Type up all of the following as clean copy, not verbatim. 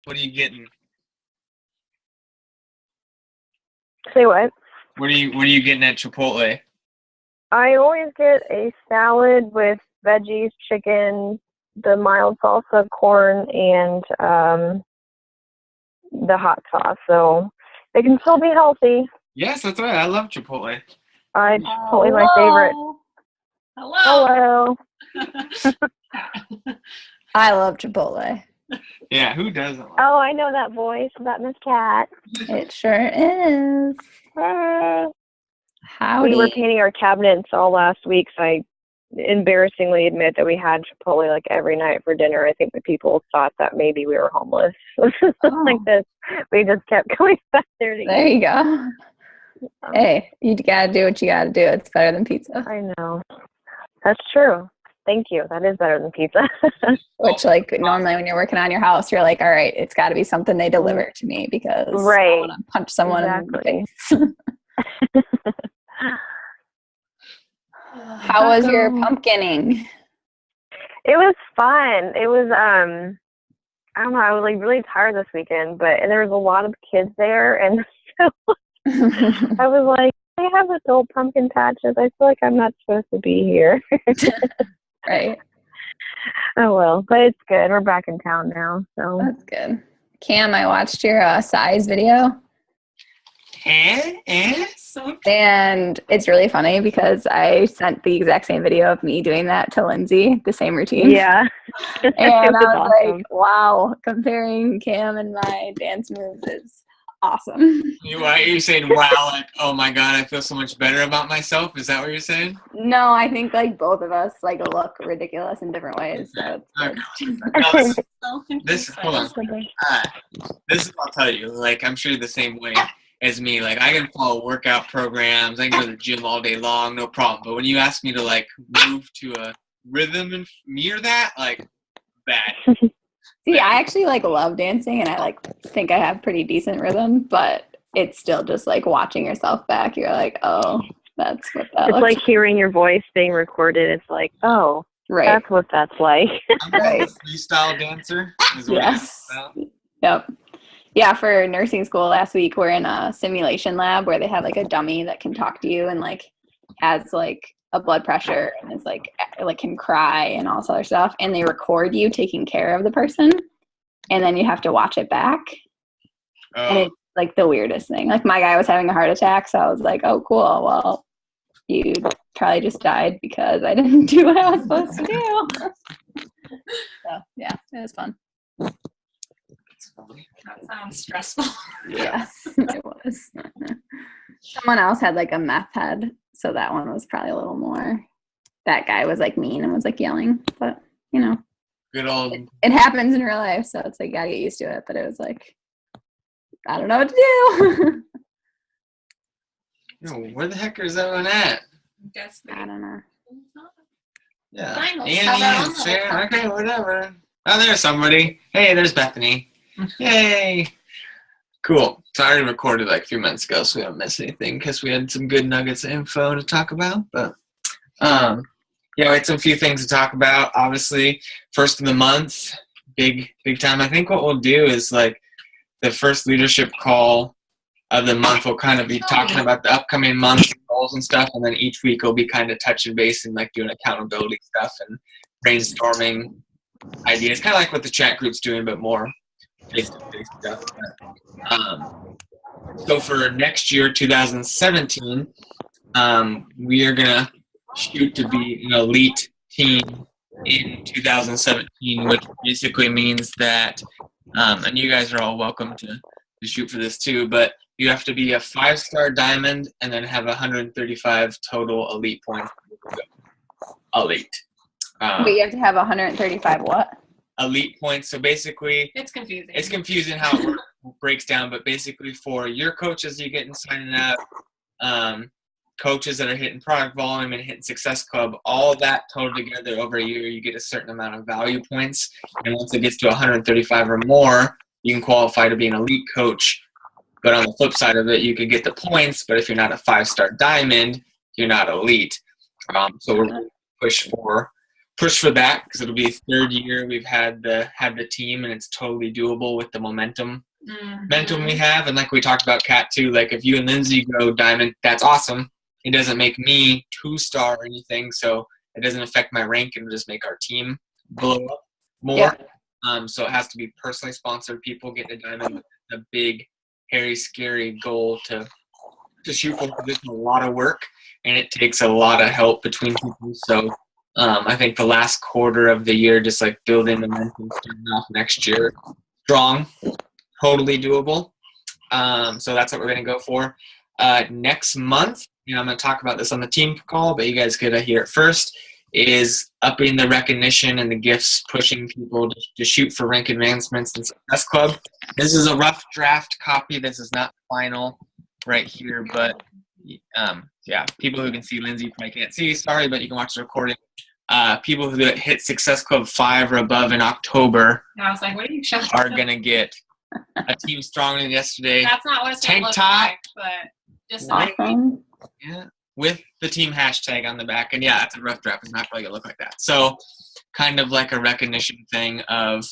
What are you getting? Say what? What are you getting at Chipotle? I always get a salad with veggies, chicken, the mild salsa, corn, and the hot sauce. So they can still be healthy. Yes, that's right. I love Chipotle. Chipotle my favorite. Hello. I love Chipotle. Yeah, who doesn't? Oh, I know that voice. That Miss Cat. It sure is. Hey. Howdy. We were painting our cabinets all last week, so I embarrassingly admit that we had Chipotle like every night for dinner. I think the people thought that maybe we were homeless. Like this. We just kept going back there to There eat. you go. Hey, you gotta do what you gotta do. It's better than pizza. I know. That's true. Thank you. That is better than pizza. Which, like, normally when you're working on your house, you're like, all right, it's got to be something they deliver to me because I want to punch someone in the face. How was your pumpkining? It was fun. It was, I don't know, I was like really tired this weekend, and there was a lot of kids there, and so I was like, they have adult pumpkin patches. I feel like I'm not supposed to be here. Right. Oh, well, but it's good. We're back in town now, so. That's good. Cam, I watched your size video. And it's really funny because I sent the exact same video of me doing that to Lindsay, the same routine. Yeah. And I was awesome. Like, wow, comparing Cam and my dance moves is awesome. You're saying, wow, like, oh my God, I feel so much better about myself? Is that what you're saying? No, I think like both of us like look ridiculous in different ways. So hold on. This is what I'll tell you. Like, I'm sure you're the same way as me. Like, I can follow workout programs. I can go to the gym all day long, no problem. But when you ask me to like move to a rhythm and mirror that, like, bad. See, I actually like love dancing and I like think I have pretty decent rhythm, but it's still just like watching yourself back. You're like, oh, that's what that looks like. Hearing your voice being recorded. It's like, oh, right. That's what that's like. I'm a freestyle dancer. Yes. Yep. Yeah, for nursing school last week, we're in a simulation lab where they have like a dummy that can talk to you and like has like a blood pressure and is like can cry and all this other stuff, and they record you taking care of the person and then you have to watch it back. And it's like the weirdest thing. Like my guy was having a heart attack, so I was like, oh cool, well you probably just died because I didn't do what I was supposed to do. So yeah, it was fun. That sounds stressful. Yes, it was. Someone else had like a meth head, so that one was probably a little more. That guy was like mean and was like yelling, but you know, good old. It happens in real life, so it's like you gotta get used to it. But it was like, I don't know what to do. Where the heck is everyone at? I don't know. Yeah, Ian, Sharon, okay, whatever. Oh, there's somebody. Hey, there's Bethany. Yay. Cool. So I already recorded like 3 months ago, so we haven't missed anything because we had some good nuggets of info to talk about. But yeah, we had some few things to talk about. Obviously, first of the month, big time. I think what we'll do is like the first leadership call of the month. We'll kind of be talking about the upcoming month goals and stuff, and then each week we'll be kind of touching base and like doing accountability stuff and brainstorming ideas, kind of like what the chat group's doing, but more face-to-face stuff. So for next year, 2017, we are gonna shoot to be an elite team in 2017, which basically means that, and you guys are all welcome to shoot for this too, but you have to be a 5-star diamond and then have 135 total elite points. Elite. But you have to have 135 what? Elite points. So basically, it's confusing. It's confusing how it breaks down, but basically for your coaches you get signing up, coaches that are hitting product volume and hitting Success Club, all that total together over a year, you get a certain amount of value points. And once it gets to 135 or more, you can qualify to be an elite coach. But on the flip side of it, you can get the points, but if you're not a 5-star diamond, you're not elite. So we're push for push for that because it'll be third year we've had the team, and it's totally doable with the momentum we have. And like we talked about, Kat, too, like if you and Lindsay go diamond, that's awesome. It doesn't make me 2-star or anything, so it doesn't affect my rank. It'll just make our team blow up more. So it has to be personally sponsored people getting a diamond with a big, hairy, scary goal to shoot for. It's a lot of work, and it takes a lot of help between people. So I think the last quarter of the year, just like building momentum, starting off next year strong, totally doable. So that's what we're going to go for. Next month, I'm going to talk about this on the team call, but you guys get to hear it first, is upping the recognition and the gifts, pushing people to shoot for rank advancements in Success Club. This is a rough draft copy. This is not final right here, but people who can see Lindsay probably can't see. Sorry, but you can watch the recording. People who hit Success Club 5 or above in October I was like, what are you showing? are going to get a team stronger than yesterday. That's not what it's tank look top, like, but just Awesome. yeah, with the team hashtag on the back. And yeah, it's a rough draft. It's not probably going to look like that. So kind of like a recognition thing of,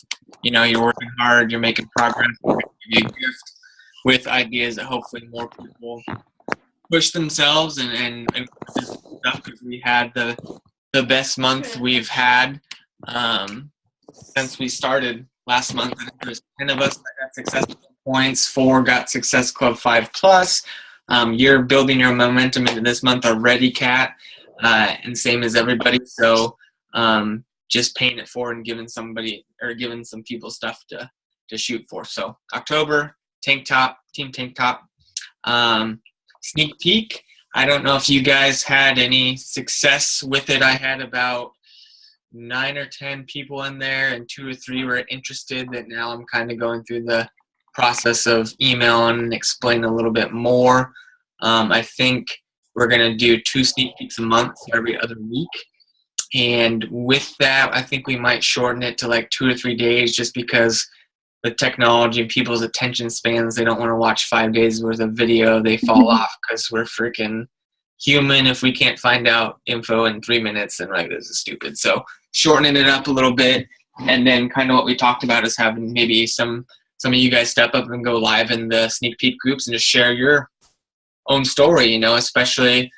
you're working hard, you're making progress, you're give you a gift with ideas that hopefully more people push themselves and stuff, because we had the best month we've had since we started last month. I think there's 10 of us that got Success Club points, 4 got Success Club 5+. You're building your momentum into this month already, Kat, and same as everybody. So just paying it forward and giving some people stuff to shoot for. So October, team tank top. Sneak peek. I don't know if you guys had any success with it. I had about 9 or 10 people in there, and 2 or 3 were interested. That now I'm kind of going through the process of emailing and explaining a little bit more. I think we're going to do 2 sneak peeks a month, every other week. And with that, I think we might shorten it to like 2 or 3 days, just because the technology and people's attention spans, they don't want to watch 5 days worth of video. They fall off because we're freaking human. If we can't find out info in 3 minutes, then like, this is stupid. So shortening it up a little bit, and then kind of what we talked about is having maybe some of you guys step up and go live in the sneak peek groups and just share your own story, especially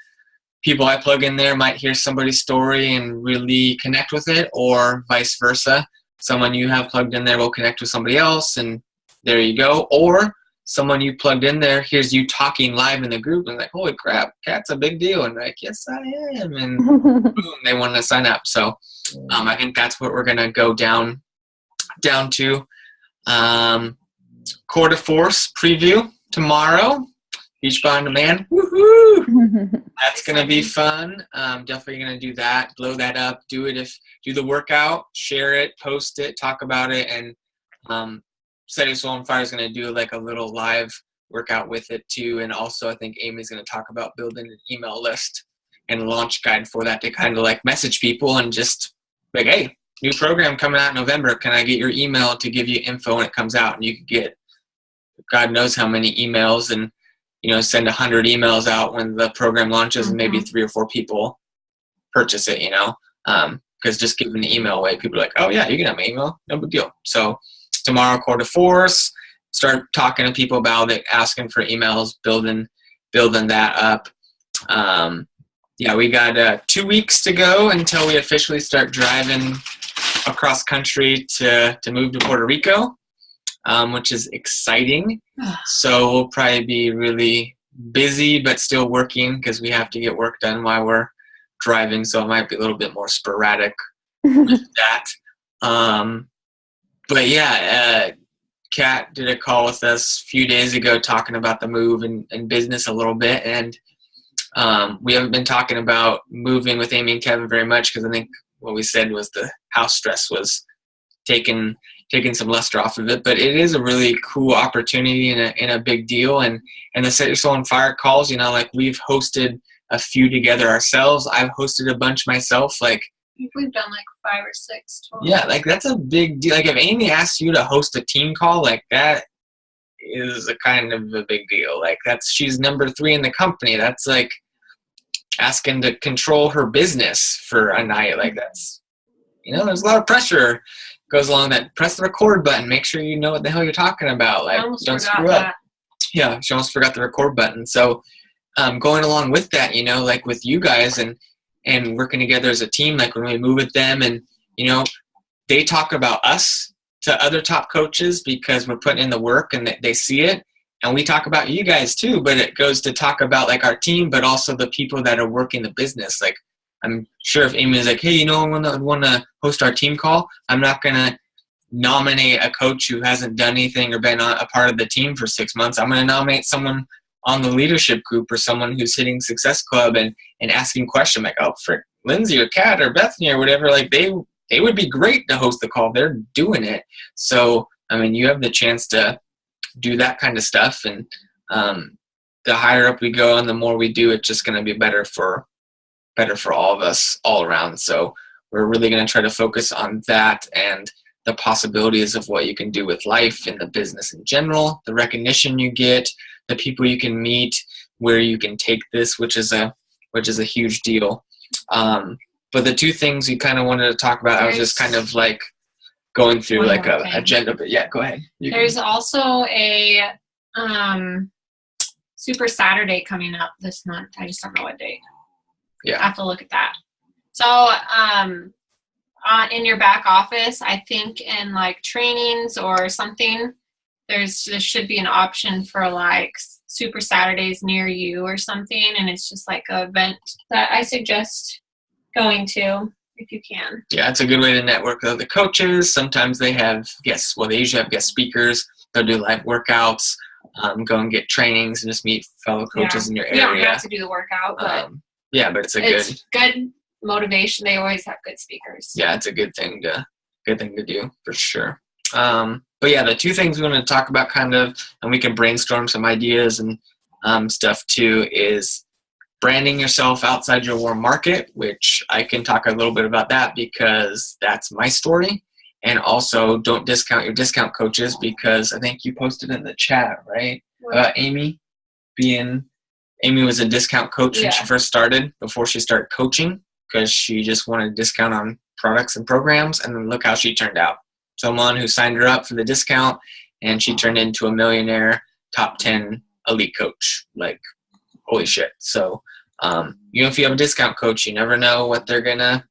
people I plug in there might hear somebody's story and really connect with it, or vice versa. Someone you have plugged in there will connect with somebody else, and there you go. Or someone you plugged in there hears you talking live in the group and like, holy crap, Kat's a big deal. And like, yes, I am. And boom, they want to sign up. So I think that's what we're going to go down to. Core de Force preview tomorrow. Beach Ball on Demand. Woohoo! That's going to be fun. Definitely going to do that. Blow that up. Do the workout, share it, post it, talk about it, and Set Your Soul on Fire is going to do like a little live workout with it too. And also I think Amy's going to talk about building an email list and a launch guide for that to kind of like message people and just like, hey, new program coming out in November. Can I get your email to give you info when it comes out? And you can get God knows how many emails, and send 100 emails out when the program launches, and maybe 3 or 4 people purchase it, because just giving the email away, people are like, oh yeah, you can have my email, no big deal. So tomorrow, Core de Force, start talking to people about it, asking for emails, building that up. We got 2 weeks to go until we officially start driving across country to move to Puerto Rico, which is exciting. So we'll probably be really busy, but still working, because we have to get work done while we're driving. So it might be a little bit more sporadic with that. But yeah, Kat did a call with us a few days ago talking about the move and business a little bit. And we haven't been talking about moving with Amy and Kevin very much, because I think what we said was the house stress was taking some luster off of it. But it is a really cool opportunity and a big deal. And the Set Your Soul on Fire calls, like we've hosted a few together ourselves. I've hosted a bunch myself. Like, I think we've done like 5 or 6 total. Yeah, like that's a big deal. Like if Amy asks you to host a team call, like that is a kind of a big deal. Like she's number 3 in the company. That's like asking to control her business for a night. Like that's there's a lot of pressure goes along that. Press the record button. Make sure you know what the hell you're talking about. Like, don't screw up. Yeah, she almost forgot the record button. So going along with that, like with you guys and working together as a team, like when we move with them and, they talk about us to other top coaches because we're putting in the work and they see it. And we talk about you guys too, but it goes to talk about like our team, but also the people that are working the business. Like, I'm sure if Amy is like, hey, I want to host our team call, I'm not going to nominate a coach who hasn't done anything or been a part of the team for 6 months. I'm going to nominate someone on the leadership group or someone who's hitting Success Club and asking questions like, oh, frick, Lindsay or Kat or Bethany or whatever, like they would be great to host the call. They're doing it. So, you have the chance to do that kind of stuff. And the higher up we go and the more we do, it's just going to be better for all of us all around. So we're really going to try to focus on that and the possibilities of what you can do with life and the business in general, the recognition you get, the people you can meet, where you can take this, which is a huge deal. But the two things we kind of wanted to talk about, I was just kind of like going through like a agenda, but yeah, go ahead. There's also a Super Saturday coming up this month. I just don't know what date. Yeah. I have to look at that. So in your back office, I think in like trainings or something, there should be an option for like Super Saturdays near you or something. And it's just like an event that I suggest going to if you can. Yeah, it's a good way to network with other coaches. Sometimes they have guests. Well, they usually have guest speakers. They'll do live workouts, go and get trainings and just meet fellow coaches in your area. You don't have to do the workout, but but it's good motivation. They always have good speakers. Yeah, it's a good thing to do for sure. But yeah, the two things we want to talk about kind of, and we can brainstorm some ideas and stuff too, is branding yourself outside your warm market, which I can talk a little bit about that because that's my story. And also don't discount your discount coaches because I think you posted in the chat, right? About Amy was a discount coach when she first started, before she started coaching, because she just wanted a discount on products and programs. And then look how she turned out. Someone who signed her up for the discount and she turned into a millionaire, top 10 elite coach. Like, holy shit. So, if you have a discount coach, you never know what they're gonna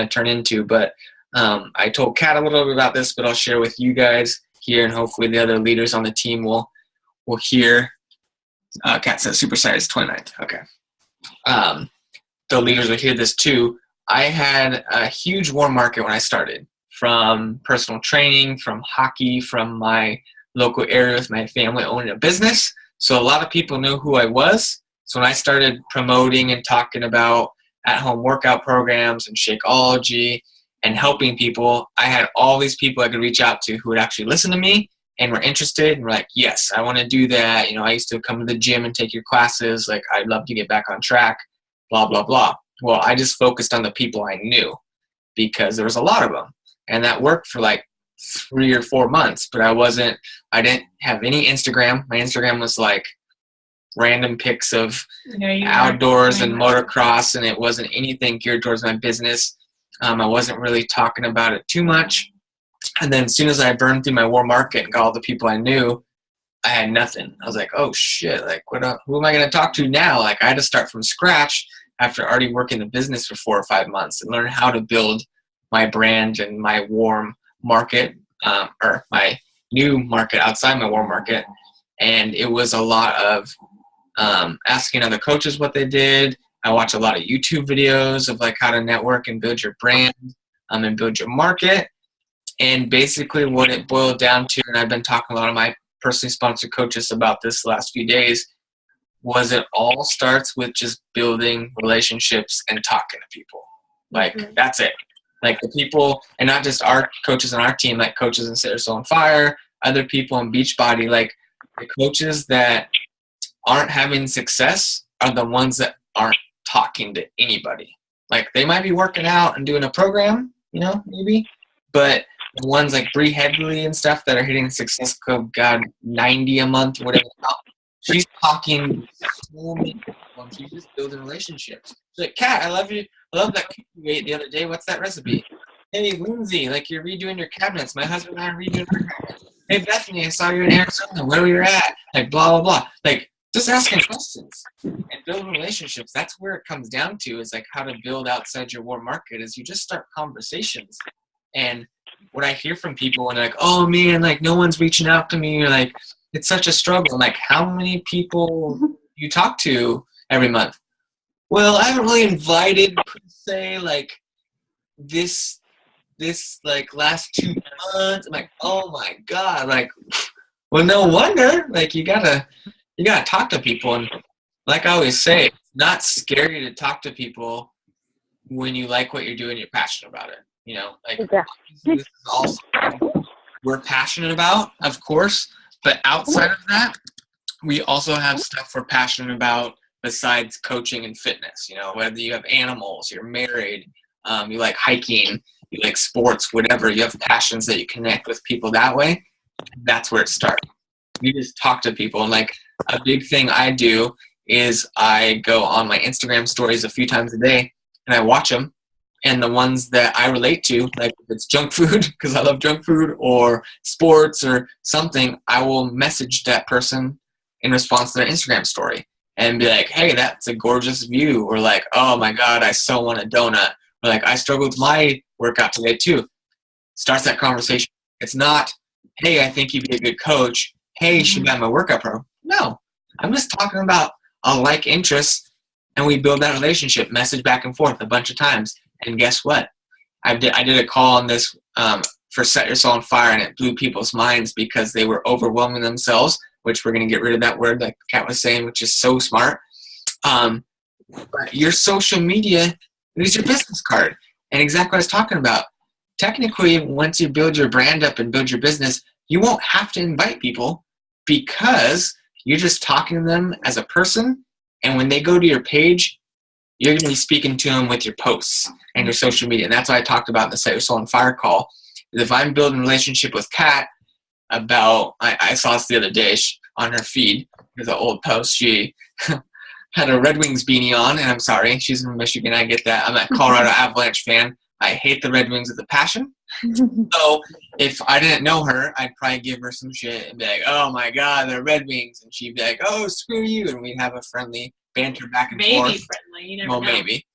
turn into. But I told Kat a little bit about this, but I'll share with you guys here, and hopefully the other leaders on the team will hear. Kat says Super Size 29th. Okay. The leaders will hear this too. I had a huge warm market when I started, from personal training, from hockey, from my local area with my family owning a business. So a lot of people knew who I was. So when I started promoting and talking about at-home workout programs and Shakeology and helping people, I had all these people I could reach out to who would actually listen to me and were interested and were like, yes, I want to do that. I used to come to the gym and take your classes. Like, I'd love to get back on track, blah, blah, blah. Well, I just focused on the people I knew because there was a lot of them. And that worked for like 3 or 4 months, but I didn't have any Instagram. My Instagram was like random pics of outdoors and motocross, and it wasn't anything geared towards my business. I wasn't really talking about it too much. And then as soon as I burned through my warm market and got all the people I knew, I had nothing. I was like, oh shit, like who am I going to talk to now? Like, I had to start from scratch after already working the business for 4 or 5 months and learn how to build my brand and my warm market, or my new market outside my warm market. And it was a lot of asking other coaches what they did. I watched a lot of YouTube videos of like how to network and build your brand and build your market. And basically what it boiled down to, and I've been talking to a lot of my personally sponsored coaches about this the last few days, was it all starts with just building relationships and talking to people. Like, that's it. Like, the people, and not just our coaches on our team, like coaches in Sarasota on Fire, other people in Beachbody, like the coaches that aren't having success are the ones that aren't talking to anybody. Like, they might be working out and doing a program, maybe, but the ones like Bree Headley and stuff that are hitting Success Club, God, 90 a month, whatever. She's talking so many people, and she's just building relationships. She's like, Kat, I love you. I love that cake you ate the other day. What's that recipe? Hey, Lindsay, like you're redoing your cabinets. My husband and I are redoing our cabinets. Hey, Bethany, I saw you in Arizona. Where were you at? Like, blah, blah, blah. Like, just asking questions and building relationships. That's where it comes down to, is like how to build outside your warm market, is you just start conversations. And what I hear from people when they're like, oh man, like no one's reaching out to me, or like it's such a struggle. I'm like, how many people you talk to every month? Well, I haven't really invited, per se, like this like last 2 months. I'm like, oh my God, like, well, no wonder. Like you gotta talk to people. And like I always say, it's not scary to talk to people when you like what you're doing, you're passionate about it. You know, like this is also we're passionate about, of course, but outside of that, we also have stuff we're passionate about besides coaching and fitness. You know, whether you have animals, you're married, you like hiking, you like sports, whatever, you have passions that you connect with people that way. That's where it starts. You just talk to people. And like a big thing I do is I go on my Instagram stories a few times a day and I watch them. And the ones that I relate to, like if it's junk food, because I love junk food, or sports or something, I will message that person in response to their Instagram story and be like, hey, that's a gorgeous view. Or like, oh my God, I so want a donut. Or like, I struggled with my workout today too. Starts that conversation. It's not, hey, I think you'd be a good coach. Hey, you should buy my workout program. No, I'm just talking about a like interest, and we build that relationship, message back and forth a bunch of times. And guess what? I did a call on this for Set Your Soul on Fire, and it blew people's minds because they were overwhelming themselves, which we're going to get rid of that word, like Kat was saying, which is so smart. But your social media is your business card. And exactly what I was talking about. Technically, once you build your brand up and build your business, you won't have to invite people because you're just talking to them as a person. And when they go to your page, you're going to be speaking to them with your posts and your social media. And that's why I talked about the Set Your Soul on Fire call. If I'm building a relationship with Kat about, I saw this the other day on her feed, there's an old post, she had a Red Wings beanie on, and I'm sorry, she's from Michigan, I get that. I'm a Colorado Avalanche fan. I hate the Red Wings with a passion. So if I didn't know her, I'd probably give her some shit and be like, oh my God, they're Red Wings. And she'd be like, oh, screw you. And we'd have a friendly banter back and forth. Maybe friendly, you never know. Maybe.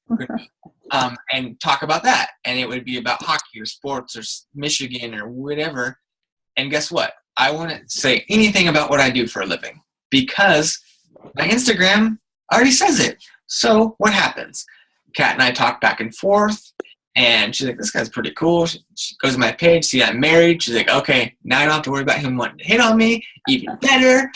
And talk about that. And it would be about hockey or sports or Michigan or whatever. And guess what? I wouldn't say anything about what I do for a living because my Instagram already says it. So what happens? Kat and I talk back and forth. And she's like, this guy's pretty cool. She goes to my page, see I'm married. She's like, okay, now I don't have to worry about him wanting to hit on me. Even better.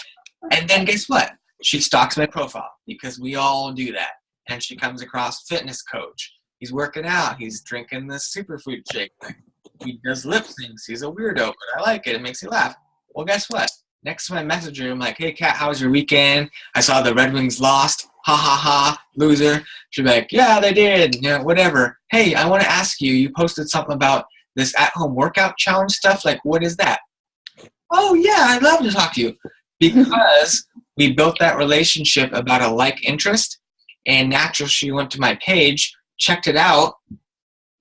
And then guess what? She stalks my profile because we all do that. And she comes across fitness coach. He's working out. He's drinking the superfood shake. He does lip syncs. He's a weirdo, but I like it. It makes me laugh. Well, guess what? Next time I message her, I'm like, hey, Kat, how was your weekend? I saw the Red Wings lost. Ha, ha, ha, loser. She'd be like, yeah, they did. Yeah, whatever. Hey, I want to ask you, you posted something about this at-home workout challenge stuff. Like, what is that? Oh, yeah, I'd love to talk to you. Because we built that relationship about a like interest, and naturally she went to my page, checked it out,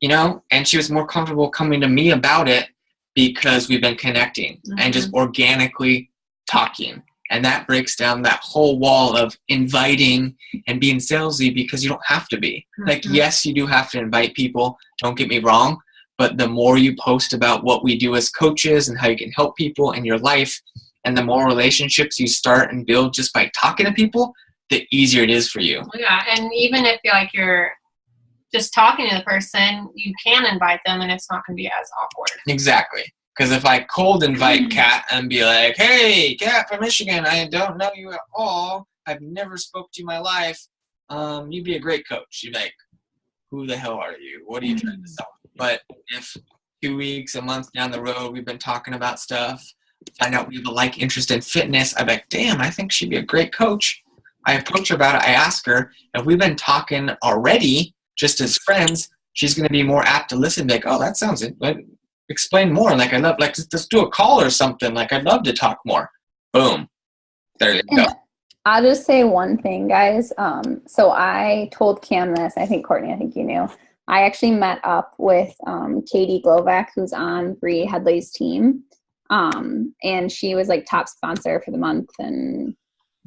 you know, and she was more comfortable coming to me about it because we've been connecting and just organically talking. And that breaks down that whole wall of inviting and being salesy because you don't have to be. Like, yes, you do have to invite people. Don't get me wrong. But the more you post about what we do as coaches and how you can help people in your life, and the more relationships you start and build just by talking to people, the easier it is for you. Yeah, and even if you're just talking to the person, you can invite them and it's not going to be as awkward. Exactly. Because if I cold invite Kat and be like, hey, Kat from Michigan, I don't know you at all. I've never spoke to you in my life. You'd be a great coach. She'd be like, who the hell are you? What are you trying to sell? But if 2 weeks, a month down the road, we've been talking about stuff, find out we have a like interest in fitness, I'm like, damn, I think she'd be a great coach. I approach her about it. I ask her, if we've been talking already, just as friends, she's going to be more apt to listen. Like, oh, that sounds it. Explain more. Like, I love, like, let's do a call or something. Like, I'd love to talk more. Boom. There you go. I'll just say one thing, guys. So I told Cam this. I think, Courtney, I think you knew. I actually met up with Katie Glovac, who's on Bree Headley's team. And she was like top sponsor for the month. And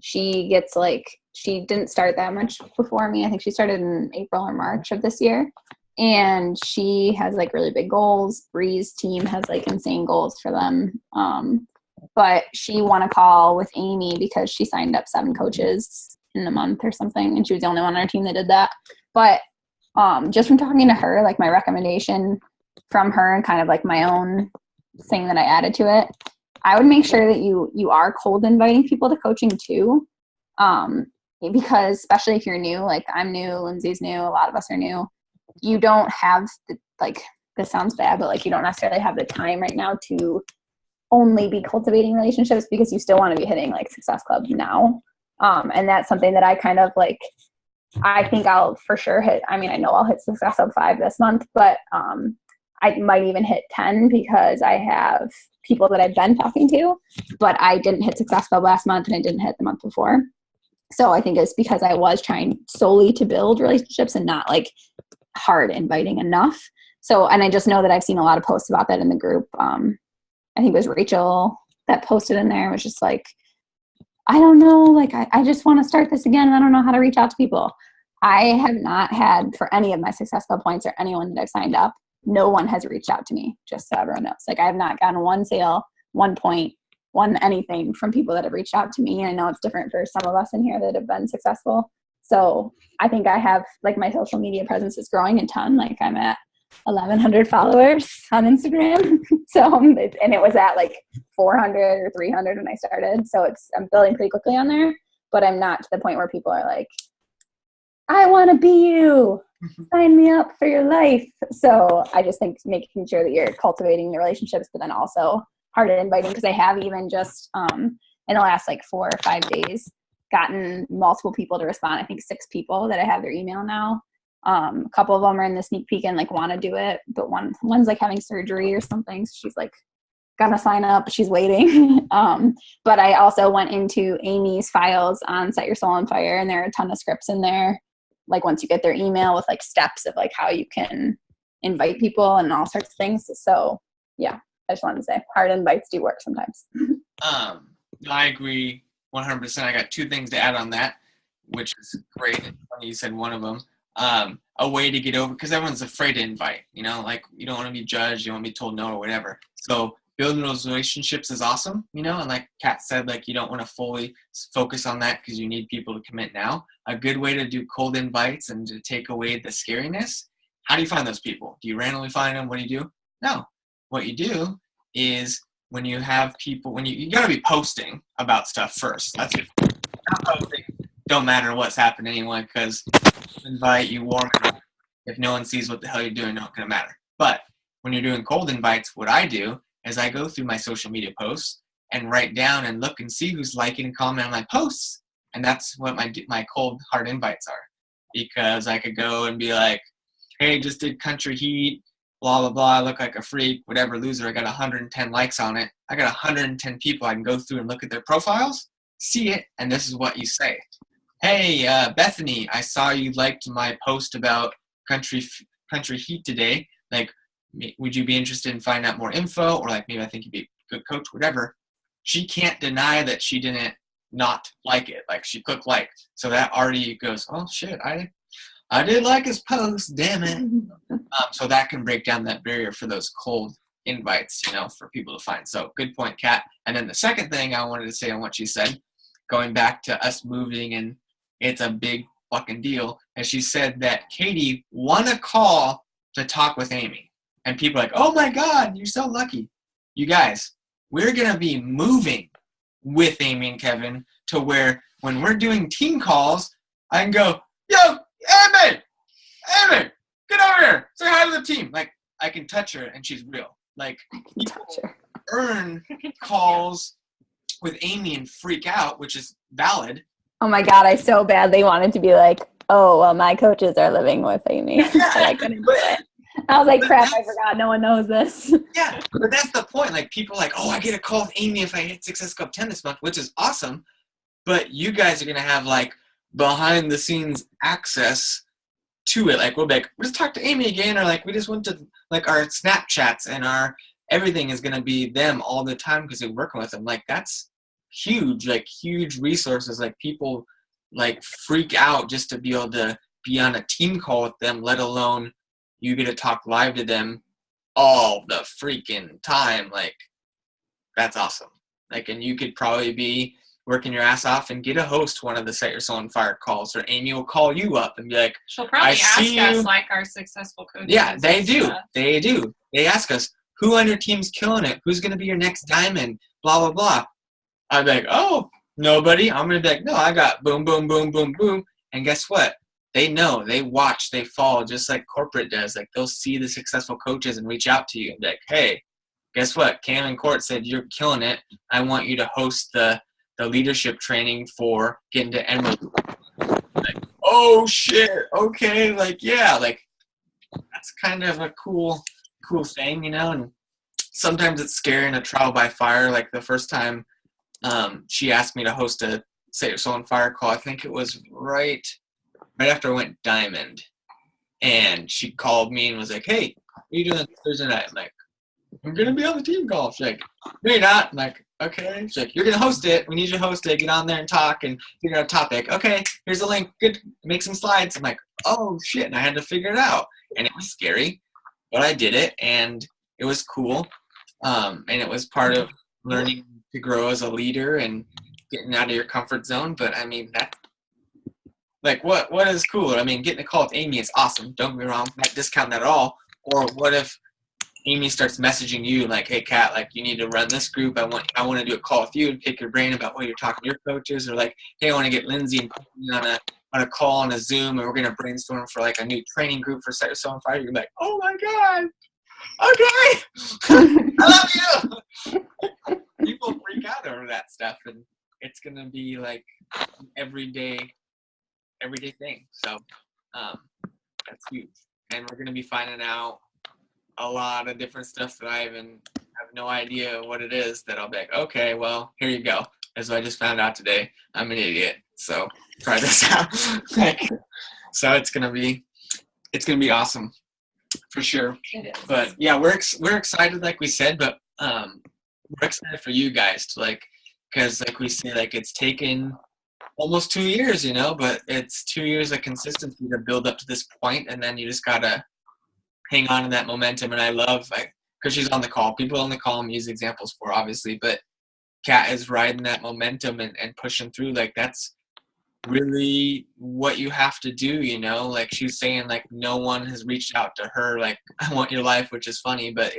she gets like, she didn't start that much before me. I think she started in April or March of this year. And she has like really big goals. Bree's team has like insane goals for them. But she won a call with Amy because she signed up 7 coaches in a month or something. And she was the only one on our team that did that. But just from talking to her, like my recommendation from her and kind of like my own thing that I added to it, I would make sure that you are cold inviting people to coaching too. Because especially if you're new, like I'm new, Lindsay's new, a lot of us are new. You don't have like, this sounds bad, but like you don't necessarily have the time right now to only be cultivating relationships because you still want to be hitting like Success Club now. And that's something that I kind of like, I think I'll for sure hit, I mean, I know I'll hit Success Club 5 this month, but I might even hit 10 because I have people that I've been talking to, but I didn't hit Success Club last month and I didn't hit the month before. So I think it's because I was trying solely to build relationships and not like hard inviting enough. So, and I just know that I've seen a lot of posts about that in the group. I think it was Rachel that posted in there. It was just like, I don't know, like I just want to start this again and I don't know how to reach out to people. I have not had, for any of my Success Club points or anyone that I've signed up, no one has reached out to me, just so everyone knows. Like I have not gotten one sale, 1 point, one anything from people that have reached out to me. And I know it's different for some of us in here that have been successful. So I think I have, like my social media presence is growing a ton. Like I'm at 1,100 followers on Instagram. So, and it was at like 400 or 300 when I started. So I'm building pretty quickly on there, but I'm not to the point where people are like, I want to be you. Sign me up for your life. So I just think making sure that you're cultivating the relationships, but then also hard inviting, because I have even just in the last like 4 or 5 days gotten multiple people to respond. I think 6 people that I have their email now. A couple of them are in the sneak peek and like want to do it, but one's like having surgery or something. So she's like gonna sign up. She's waiting. But I also went into Amy's files on Set Your Soul on Fire, and there are a ton of scripts in there. Like once you get their email with like steps of like how you can invite people and all sorts of things. So yeah, I just wanted to say hard invites do work sometimes. I agree 100%. I got 2 things to add on that, which is great. And funny you said one of them. A way to get over, because everyone's afraid to invite, you know, like you don't want to be judged, you don't want to be told no or whatever. So building those relationships is awesome, you know, and like Kat said, like you don't want to fully focus on that because you need people to commit now. A good way to do cold invites and to take away the scariness, how do you find those people? Do you randomly find them? What do you do? No. What you do is when you have people, when you got to be posting about stuff first. That's it. Not posting. Don't matter what's happened anyway, because invite you warm it up. If no one sees what the hell you're doing, not going to matter. But when you're doing cold invites, what I do is I go through my social media posts and write down and look and see who's liking and commenting on my posts. And that's what my cold hard invites are. Because I could go and be like, hey, just did Country Heat, blah, blah, blah. I look like a freak, whatever, loser. I got 110 likes on it. I got 110 people I can go through and look at their profiles, see it, and this is what you say. Hey, Bethany, I saw you liked my post about Country Heat today. Like, would you be interested in finding out more info? Or like, maybe I think you'd be a good coach, whatever. She can't deny that she didn't not like it. Like, she clicked like. So that already goes, oh, shit, I did like his post, damn it. So that can break down that barrier for those cold invites, you know, for people to find. So good point, Kat. And then the second thing I wanted to say on what she said, going back to us moving, and it's a big fucking deal. And she said that Katie won a call to talk with Amy. And people are like, oh my God, you're so lucky. You guys, we're going to be moving with Amy and Kevin to where when we're doing team calls, I can go, yo, Amy, get over here. Say hi to the team. Like, I can touch her and she's real. Like, people earn calls with Amy and freak out, which is valid. Oh my God, I so badly wanted to be like, oh, well, my coaches are living with Amy. I couldn't do it. I was like, crap, I forgot. No one knows this. Yeah, but that's the point. Like, people are like, oh, I get a call with Amy if I hit Success Club 10 this month, which is awesome. But you guys are going to have, like, behind-the-scenes access to it. Like, we'll be like, we just talked to Amy again, or like, we just went to like our Snapchats, and our everything is going to be them all the time because we're working with them. Like, that's huge, like huge resources. Like, people like freak out just to be able to be on a team call with them, let alone you get to talk live to them all the freaking time. Like, that's awesome. Like, and you could probably be working your ass off and get a host one of the Set Your Soul on Fire calls, or Amy will call you up and be like, she'll probably ask us like our successful coaches. Yeah, they do. They do. They ask us, who on your team's killing it? Who's going to be your next diamond? Blah, blah, blah. I'd be like, oh, nobody. I'm going to be like, no, I got boom, boom, boom, boom, boom. And guess what? They know, they watch, they follow, just like corporate does. Like, they'll see the successful coaches and reach out to you and be like, hey, guess what? Cam and Court said you're killing it. I want you to host the leadership training for getting to Emerald. Like, oh shit, okay, like, yeah, like, that's kind of a cool thing, you know. And sometimes it's scary in a trial by fire. Like, the first time she asked me to host a Set Your Soul on Fire call, I think it was right after I went Diamond, and she called me and was like, hey, what are you doing Thursday night? I'm like, I'm gonna be on the team call. She's like, no, you're not. I'm like, okay. She's like, you're gonna host it. We need you to host it. Get on there and talk and figure out a topic. Okay, here's the link. Good. Make some slides. I'm like, oh shit. And I had to figure it out. And it was scary, but I did it, and it was cool. And it was part of learning to grow as a leader and getting out of your comfort zone. But I mean, that, like, what is cooler? I mean, getting a call with Amy is awesome. Don't get me wrong. I'm not discounting that at all. Or what if Amy starts messaging you like, hey, Kat, like, you need to run this group. I want to do a call with you and pick your brain about what you're talking to your coaches. Or like, hey, I want to get Lindsay and put me on a call on a Zoom, and we're going to brainstorm for like a new training group for Set Your Soul on Fire. You're like, oh my God. Okay. I love you. People freak out over that stuff, and it's going to be like everyday thing. So that's huge. And we're going to be finding out a lot of different stuff that I even have no idea what it is, that I'll be like, okay, well, here you go. As I just found out today, I'm an idiot. So try this out. So it's gonna be awesome for sure. But yeah, we're excited, like we said, but we're excited for you guys to, like, because like we say, like, it's taken almost 2 years, you know, but it's 2 years of consistency to build up to this point, and then you just gotta hang on to that momentum. And I love, because she's on the call, people on the call I'm use examples for, obviously, but Kat is riding that momentum and pushing through. Like, that's really what you have to do, you know. Like, she's saying, like, no one has reached out to her like, I want your life, which is funny, but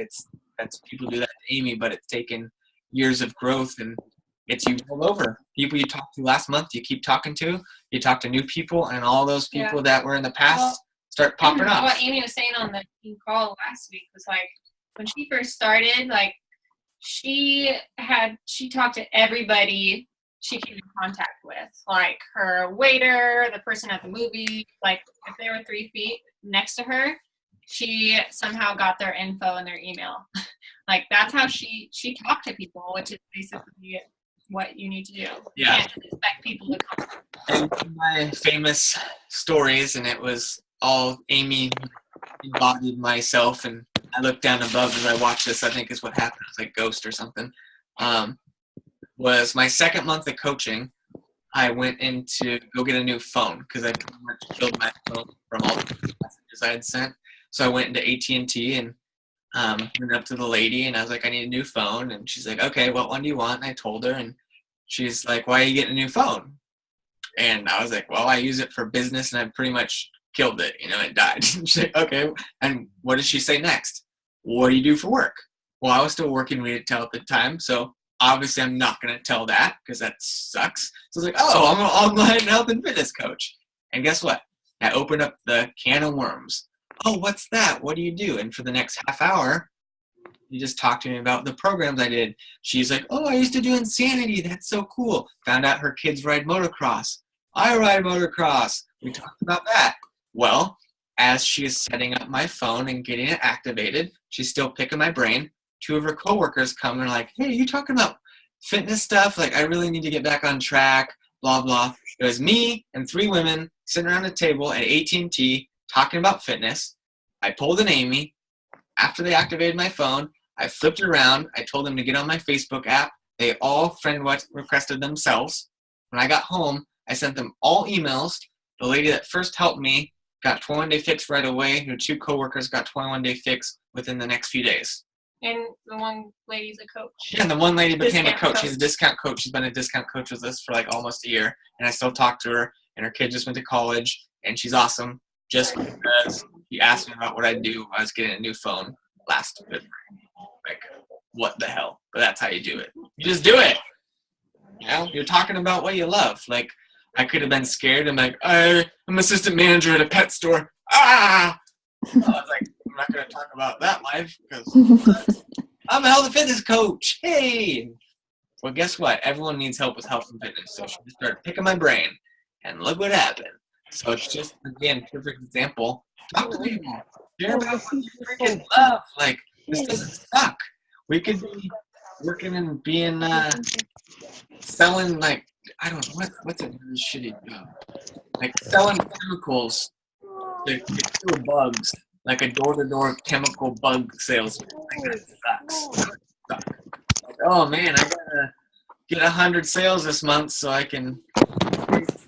that's people do that to Amy, but it's taken years of growth, and it's you all over. People you talked to last month, you keep talking to, you talk to new people, and all those people that were in the past start popping up. What Amy was saying on the team call last week was, like, when she first started, like, she talked to everybody she came in contact with, like her waiter, the person at the movie. Like, if they were 3 feet next to her, she somehow got their info in their email. Like, that's how she talked to people, which is basically what you need to do. Yeah. You can't expect people to come. And one of my famous stories, and it was all Amy embodied myself, and I looked down above as I watched this. I think is what happened. It was like Ghost or something. Was my second month of coaching. I went in to go get a new phone because I pretty much killed my phone from all the messages I had sent. So I went into AT&T and went up to the lady, and I was like, I need a new phone. And she's like, okay, what one do you want? And I told her, and she's like, why are you getting a new phone? And I was like, well, I use it for business, and I pretty much killed it. You know, it died. She's like, okay. And what does she say next? What do you do for work? Well, I was still working retail at the time, so obviously I'm not going to tell that because that sucks. So I was like, oh, I'm an online health and fitness coach. And guess what? I opened up the can of worms. Oh, what's that? What do you do? And for the next half hour, you just talked to me about the programs I did. She's like, oh, I used to do Insanity. That's so cool. Found out her kids ride motocross. I ride motocross. We talked about that. Well, as she is setting up my phone and getting it activated, she's still picking my brain. 2 of her coworkers come and are like, hey, you talking about fitness stuff? Like, I really need to get back on track, blah, blah. It was me and 3 women sitting around a table at AT&T talking about fitness. I pulled an Amy. After they activated my phone, I flipped it around. I told them to get on my Facebook app. They all friend requested themselves. When I got home, I sent them all emails. The lady that first helped me got 21-day fix right away. Her 2 coworkers got 21-day fix within the next few days. And the one lady's a coach. Yeah, and the one lady became a coach. Coach. She's a discount coach. She's been a discount coach with us for like almost a year. And I still talk to her. And her kid just went to college. And she's awesome. Just because she asked me about what I do. I was getting a new phone last February. Like, what the hell? But that's how you do it. You just do it. You know, you're talking about what you love. Like, I could have been scared. I'm like, I'm assistant manager at a pet store. I was like, I'm not going to talk about that life because I'm a health and fitness coach. Hey. Well, guess what? Everyone needs help with health and fitness. So she just started picking my brain, and look what happened. So it's just, again, perfect example. Talk to people. Share about what you freaking love. Like, this doesn't suck. We could be working and being, selling, like, I don't know, what's a really shitty job? Like, selling chemicals to kill bugs. Like a door-to-door chemical bug salesman. Like, that sucks. Like, oh, man, I gotta get 100 sales this month so I can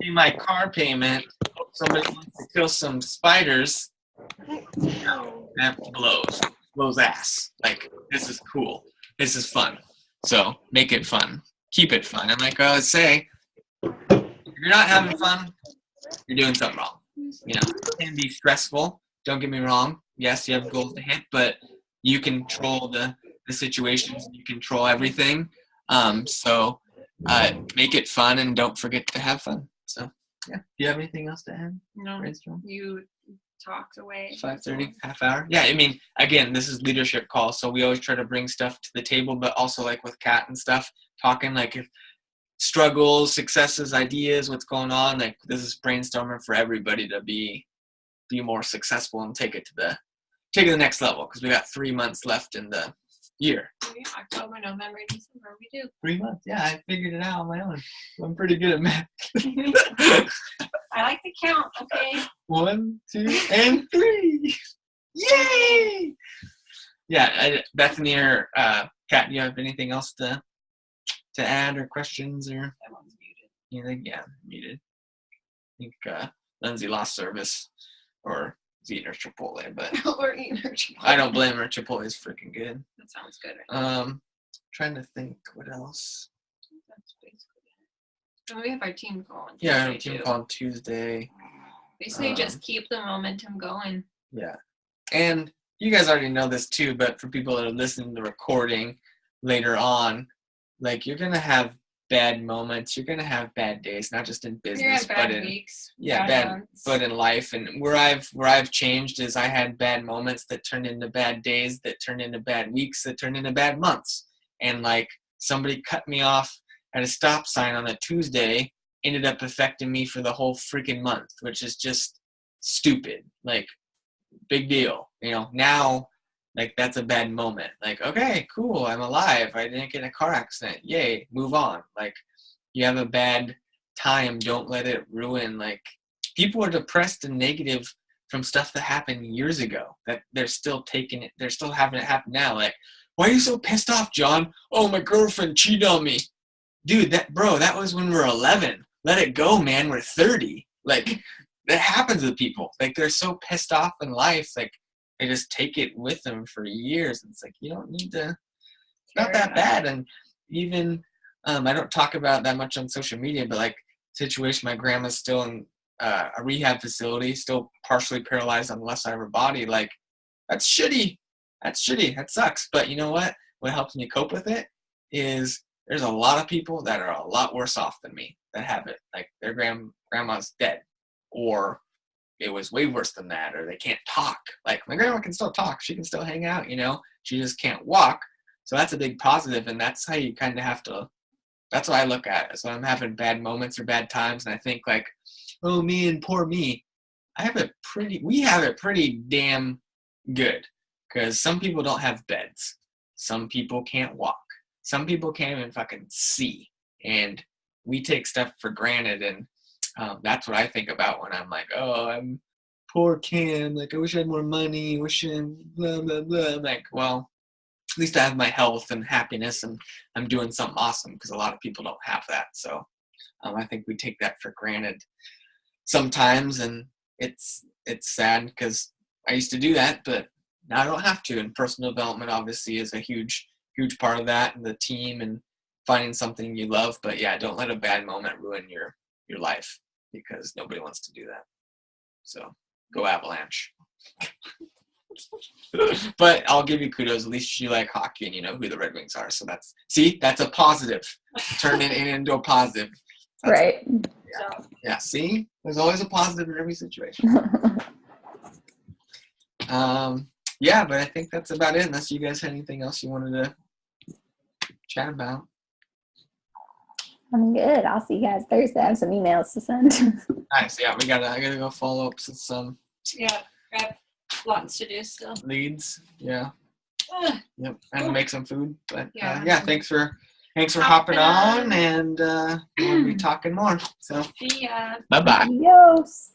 pay my car payment. Somebody wants to kill some spiders. No, that blows ass. Like, this is cool. This is fun. So make it fun. Keep it fun. And like I always say, if you're not having fun, you're doing something wrong. You know, it can be stressful. Don't get me wrong. Yes, you have goals to hit, but you control the situations. You control everything. So make it fun and don't forget to have fun. So. Yeah. Do you have anything else to add? No. You talked away. 5:30, half hour. Yeah, I mean, again, this is leadership call, so we always try to bring stuff to the table, but also like with Kat and stuff, talking like if struggles, successes, ideas, what's going on. Like this is brainstorming for everybody to be more successful and take it to the next level because we got 3 months left in the year. Yeah, October, November, December, we do. 3 months. Yeah, I figured it out on my own. I'm pretty good at math. I like to count, okay? 1, 2, and 3. Yay! Yeah, Bethany or Kat, do you have anything else to add or questions or? That one's muted. Anything? Yeah, muted. I think Lindsay lost service or is eating her Chipotle, but Or eating her Chipotle. I don't blame her. Chipotle is freaking good. That sounds good. Trying to think what else. That's basically it. And we have our team call on Tuesday. Yeah, our team call on Tuesday. Basically, just keep the momentum going. Yeah, and you guys already know this too, but for people that are listening to the recording later on, like you're gonna have bad moments, you're gonna have bad days, not just in business, but in weeks, but in life. And where I've changed is I had bad moments that turned into bad days, that turned into bad weeks, that turned into bad months. And like somebody cut me off at a stop sign on a Tuesday ended up affecting me for the whole freaking month, which is just stupid. Like big deal, you know. Now like that's a bad moment. Like, okay, cool, I'm alive. I didn't get in a car accident. Yay, move on. Like you have a bad time, don't let it ruin. Like people are depressed and negative from stuff that happened years ago that they're still taking it, they're still having it happen now. Like, why are you so pissed off, John? Oh, my girlfriend cheated on me. Dude, that was when we were 11. Let it go, man. We're 30. Like that happens to people. Like they're so pissed off in life, like they just take it with them for years. And it's like, you don't need to, it's not that bad. And even, I don't talk about it that much on social media, but like situation, my grandma's still in a rehab facility, still partially paralyzed on the left side of her body. Like that's shitty. That's shitty. That sucks. But you know what? What helps me cope with it is there's a lot of people that are a lot worse off than me that have it. Like their grandma's dead, or it was way worse than that, or they can't talk. Like my grandma can still talk. She can still hang out, you know, she just can't walk. So that's a big positive. And that's how you kind of have to, that's what I look at. So I'm having bad moments or bad times. And I think like, oh, me and poor me. We have it pretty damn good because some people don't have beds. Some people can't walk. Some people can't even fucking see. And we take stuff for granted. And that's what I think about when I'm like, oh, I'm poor Cam. Like, I wish I had more money. Wish I blah, blah, blah. I'm like, well, at least I have my health and happiness, and I'm doing something awesome, because a lot of people don't have that. So I think we take that for granted sometimes, and it's sad, because I used to do that, but now I don't have to. And personal development obviously is a huge part of that, and the team and finding something you love. But yeah, don't let a bad moment ruin your life, because nobody wants to do that. So go Avalanche. But I'll give you kudos. At least you like hockey and you know who the Red Wings are. So that's a positive. Turn it into a positive. That's right. Yeah, see? There's always a positive in every situation. Yeah, but I think that's about it, unless you guys had anything else you wanted to chat about. I'm good. I'll see you guys Thursday. I have some emails to send. Nice. Yeah, I gotta go follow up with some grab lots to do still. leads. Yeah. Yep. And make some food. But thanks for hopping on, and we'll be talking more. So see ya. Bye-bye. Adios.